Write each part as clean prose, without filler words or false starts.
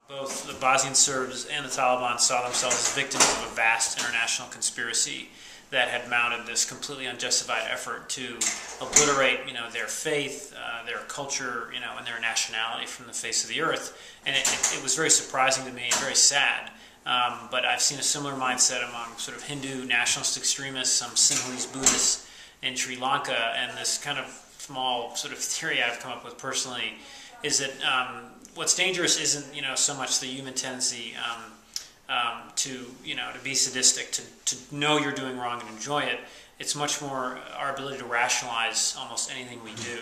Both the Bosnian Serbs and the Taliban saw themselves as victims of a vast international conspiracy that had mounted this completely unjustified effort to obliterate, their faith, their culture, and their nationality from the face of the earth. And it was very surprising to me and very sad. But I've seen a similar mindset among sort of Hindu nationalist extremists, some Sinhalese Buddhists in Sri Lanka, and this kind of small sort of theory I've come up with personally is that what's dangerous isn't so much the human tendency to be sadistic, to know you're doing wrong and enjoy it. It's much more our ability to rationalize almost anything we do.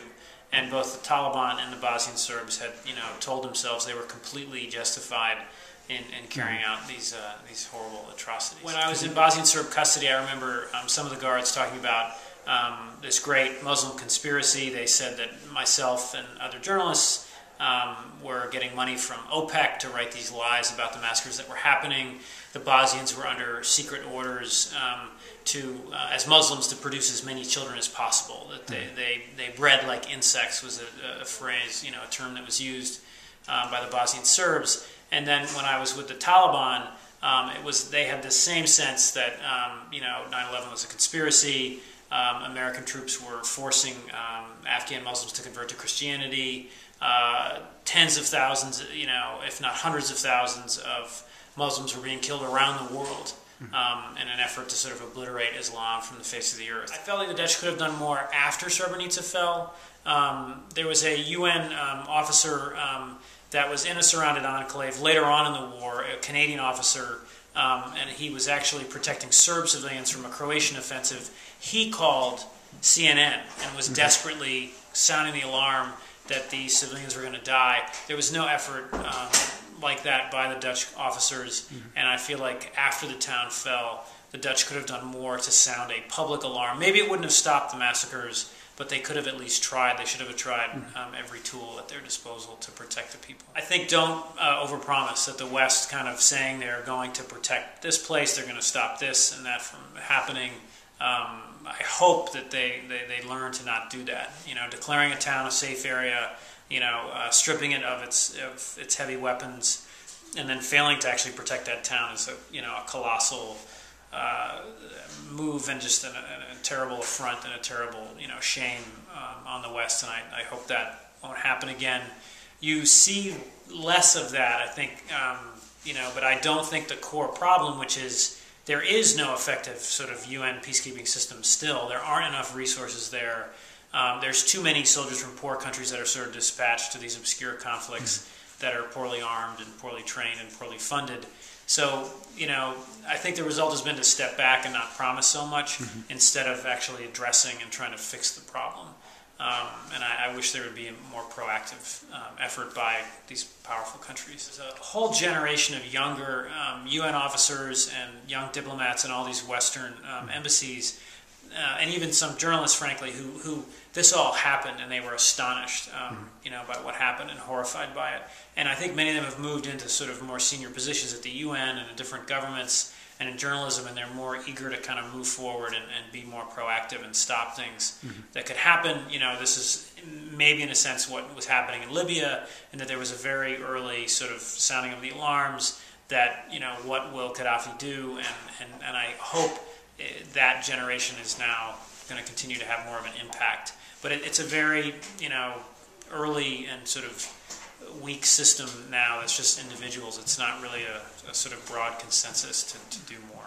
And both the Taliban and the Bosnian Serbs had told themselves they were completely justified in carrying out these horrible atrocities. When I was in Bosnian Serb custody, I remember some of the guards talking about this great Muslim conspiracy. They said that myself and other journalists were getting money from OPEC to write these lies about the massacres that were happening. The Bosnians were under secret orders as Muslims to produce as many children as possible. That they bred like insects was a phrase, a term that was used by the Bosnian Serbs. And then when I was with the Taliban, they had the same sense that 9/11 was a conspiracy. American troops were forcing Afghan Muslims to convert to Christianity. Tens of thousands, if not hundreds of thousands of Muslims were being killed around the world in an effort to sort of obliterate Islam from the face of the earth. I felt like the Dutch could have done more after Srebrenica fell. There was a UN officer that was in a surrounded enclave later on in the war, a Canadian officer, and he was actually protecting Serb civilians from a Croatian offensive. He called CNN and was desperately sounding the alarm that these civilians were going to die. There was no effort like that by the Dutch officers, and I feel like after the town fell, the Dutch could have done more to sound a public alarm. Maybe it wouldn't have stopped the massacres, but they could have at least tried. They should have tried every tool at their disposal to protect the people. I think don't overpromise that the West kind of saying they're going to protect this place, they're going to stop this and that from happening. I hope that they learn to not do that. Declaring a town a safe area, stripping it of its heavy weapons, and then failing to actually protect that town is a colossal move and just a terrible affront and a terrible shame on the West. And I hope that won't happen again. You see less of that, I think, but I don't think the core problem, which is there is no effective sort of UN peacekeeping system still. There aren't enough resources there. There's too many soldiers from poor countries that are sort of dispatched to these obscure conflicts that are poorly armed and poorly trained and poorly funded. So, I think the result has been to step back and not promise so much instead of actually addressing and trying to fix the problem. And I wish there would be a more proactive effort by these powerful countries. There's a whole generation of younger UN officers and young diplomats in all these Western embassies, and even some journalists, frankly, who this all happened and they were astonished, by what happened and horrified by it. And I think many of them have moved into sort of more senior positions at the UN and in different governments and in journalism, and they're more eager to kind of move forward and be more proactive and stop things that could happen. This is maybe in a sense what was happening in Libya, and that there was a very early sort of sounding of the alarms that, what will Gaddafi do? And I hope that generation is now going to continue to have more of an impact. But it's a very, early and sort of weak system now. It's just individuals. It's not really a sort of broad consensus to do more.